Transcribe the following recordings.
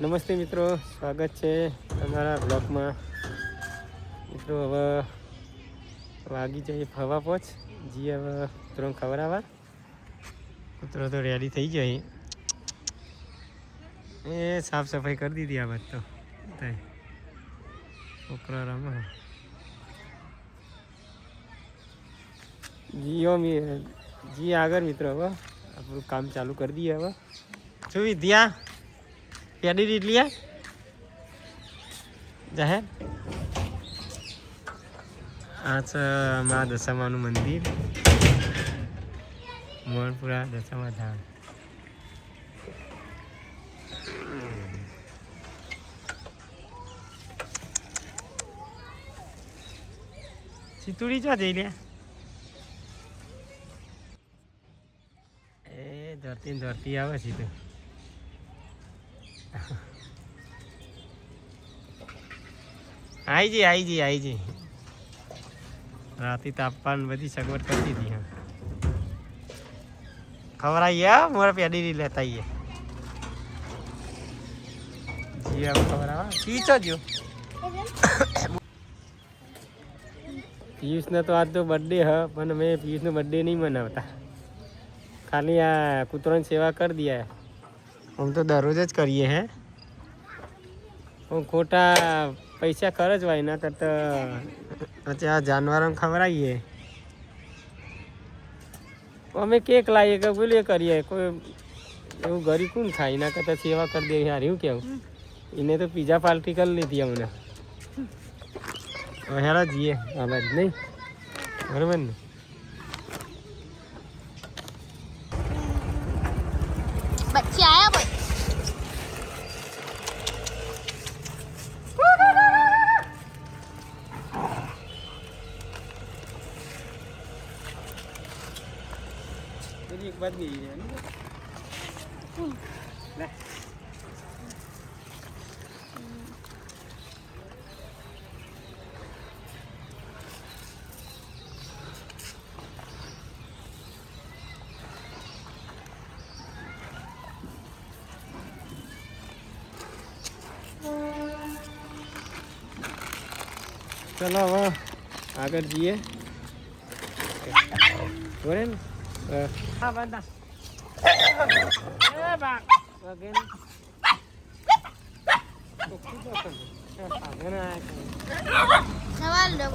નમસ્તે મિત્રો, સ્વાગત છે તમારા બ્લોગમાં. મિત્રો હવે વાગી જઈએ હવા પહોંચ જઈએ. હવે કૂતરો ખવડાવવા. કૂતરો તો રેડી થઈ જાય. એ સાફ સફાઈ કરી દીધી આ વાત તો છોકરા રમે જી આગળ મિત્રો. હવે આપણું કામ ચાલુ કરી દઈએ. હવે શું વિદ્યા પેડી રીટલી જાહેર આ છે મા દશામાનું મંદિર, મોહનપુરા દશામા ધામ. ચિતુડી ચા જઈ લે એ ધરતી આવે સીધું. આઈ જી રાતે તાપમાન બધી સગવડ કરી દીધી. હા ખવડાવીએ મારા પેડી લેતા આવીએ. જી હવે ખવડાવવા પીછો જો. પિયુષનો તો આજ તો બર્થડે હ, પણ મેં પિયુષનો બર્થડે નહીં મનાવતા. ખાલી આ કૂતરાની સેવા કરી દઈએ. આમ તો દરરોજ જ કરીએ હે. ખોટા પૈસા ખર્ચવાય ના કરતા પછી આ જાનવરોને ખવડાવીએ. અમે કેક લાવીએ કે બોલીએ કરીએ. કોઈ એવું ગરીબ કોણ ખાય? એના કરતાં સેવા કરી દે. યાર એવું કેવું. એને તો પીઝા પાર્ટી કરી લીધી અમને. હેરા જઈએ હાલ જ નહીં બરાબર ને. बच्चे आया भाई एक बात नहीं है ना चलो હવે આગળ જઈએ. બોલે ને હા બાંધા એ બા વગેરે सवाल दो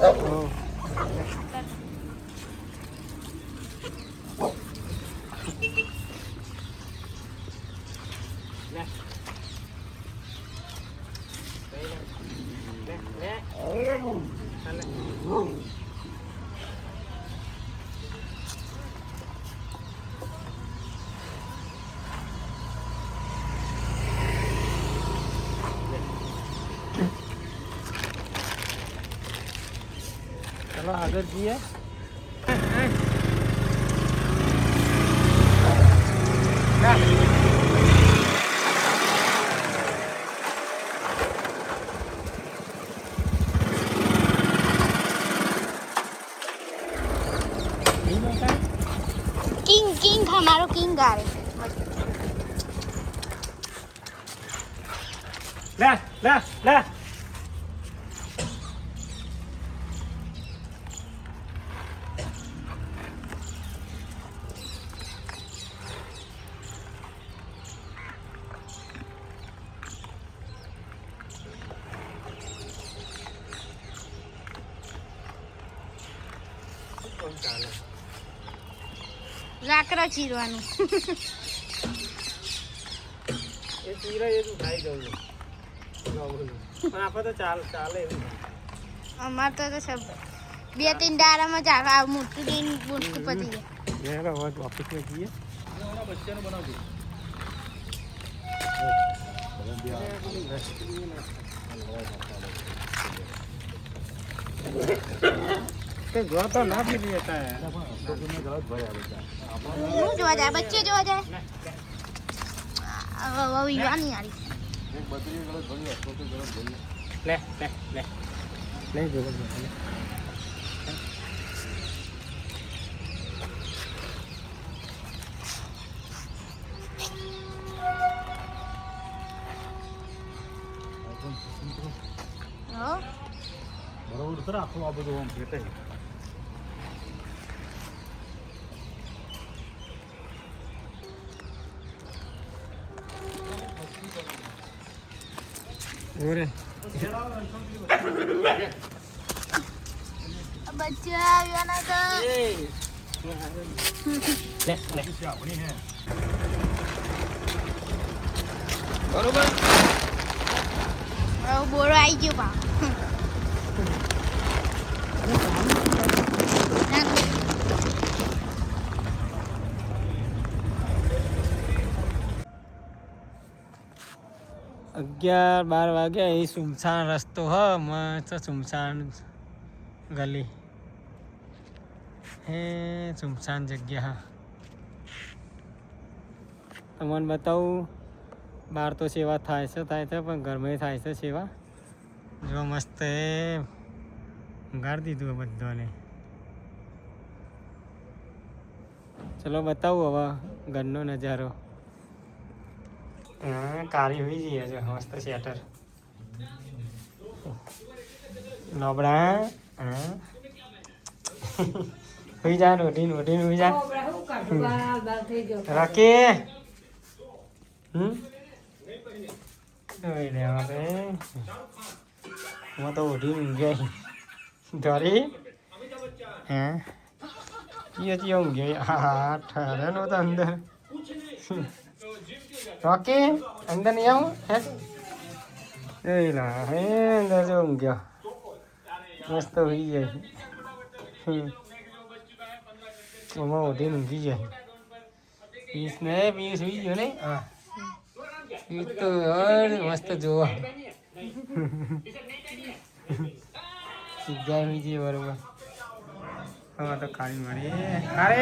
चलो आगे जिए. किंग हमारो किंग आ रहे ला ला ला લાકડા ચીરવાનું એ ચીરા એ તું ખાઈ જવું પણ આપણે તો ચાલે એવું. અમાર તો સબ 2-3 દાડામાં જ આ મોટું દિન મોટું પતી જાય. મેં હવે ઓફિસમાં જઈએ. બચ્ચાનું બનાવજો. जो तो ना भी लेता है જોવા જાય બચ્ચે જોવા જાય હવે યુવાની આરી ले ले ले नहीं जो હો બરોબર ઉતર આખું આ બધું આમ ભેટે ઓરે બચ્ચા આવ્યા ના તો લે લે આપણી હે બરોબર હવે બોરો આવી ગયો બા અગિયાર 12 વાગ્યા એ સુમસાન રસ્તો હ મસ્ત સુમસાન ગલી હે સુમસાન જગ્યા હા તમને બતાવું બહાર તો સેવા થાય છે પણ ઘરમાં થાય છે સેવા જો મસ્ત એ ગાડી દીધું બધાને ચલો બતાવું હવે ઘરનો નજારો હા કાળી હોઈ જઈએ છે મસ્ત શેટર નબળા હા હોઈ જા રોટી હોઈ જા રાખી હું તો ઉઠી ઊંઘ્યા ધરી હે ઊંઘ્યો હા ઠરે નો તો અંદર રોકી અંદર નહીં આવું હે હે અંદર જો ઊંઘ્યો મસ્ત હોઈ જાય એમાં ઉઠીને ઊંઘી જાય પીસ હોઈ ગયો ને હા પીસ તો મસ્ત જોવા સીધા હોઈ જઈએ બરોબર હવે તો ખાલી મળી અરે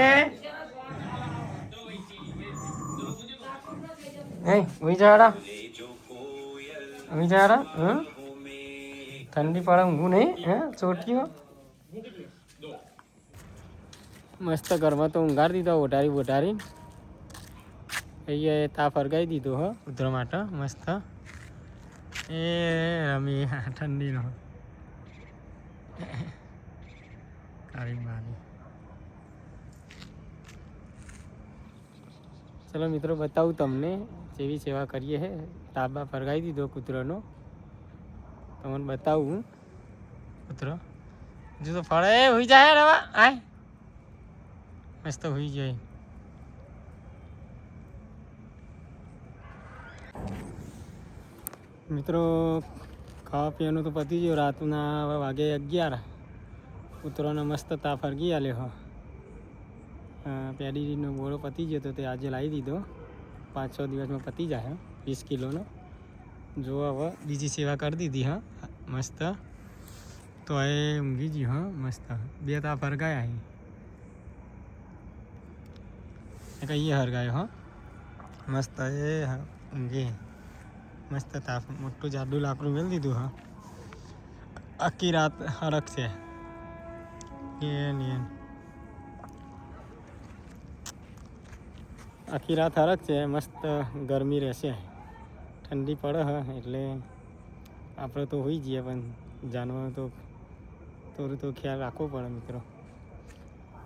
હે વિચારા ઠંડી પડે ઊંઘું નહીં હે ચોટીઓ મસ્ત ઘરમાં તો ઊંઘાડી દીધો ઓઢારી અહીંયા તાપ ફરગાઈ દીધો હો ઉતરવા માટે મસ્ત એ રમી ઠંડીનો કાળી મારી ચલો મિત્રો બતાવું તમને જેવી સેવા કરીએ હે તાબા ફરગાઈ દીધો કૂતરોનો તમને બતાવું કૂતરો હજુ તો ફળે હોઈ જાય રવા આય મસ્ત હોઈ જાય મિત્રો ખાવા પીવાનું તો પતી ગયું રાતના હવે વાગે 11 કૂતરોને મસ્ત તાપ ફરગી આલ્યો હો પેડીનો બોળો પતી ગયો તો તે આજે લાવી દીધો 5-6 દિવસમાં પતી જાય 20 કિલોનો જો હવે બીજી સેવા કરી દીધી હા મસ્ત તો એ ઊંઘી ગયું હા મસ્ત 2 તાપ હરગાયા અહીં કહીએ હરગાયો હા મસ્ત એ ઊંઘી મસ્ત તાપ મોટું જાડું લાકડું મેળ દીધું હા આખી રાત હરક છે આખી રાત હરક છે મસ્ત ગરમી રહેશે ઠંડી પડે હ એટલે આપણે તો હોઈ જઈએ પણ જાનવર તો થોડું તો ખ્યાલ રાખવો પડે મિત્રો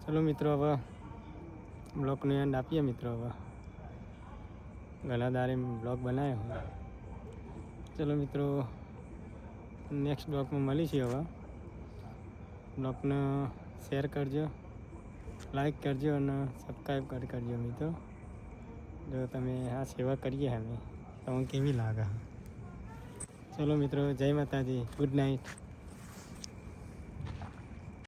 ચલો મિત્રો હવે બ્લોગનો એન્ડ આપીએ મિત્રો હવે ઘણા દારે બ્લોગ બનાવ્યો ચલો મિત્રો નેક્સ્ટ બ્લોગમાં મળીશું હવે બ્લોગને શેર કરજો લાઈક કરજો અને સબસ્ક્રાઈબ કરજો મિત્રો જો તમે આ સેવા કરીએ અમે તમને કેવી લાગે ચલો મિત્રો જય માતાજી ગુડ નાઇટ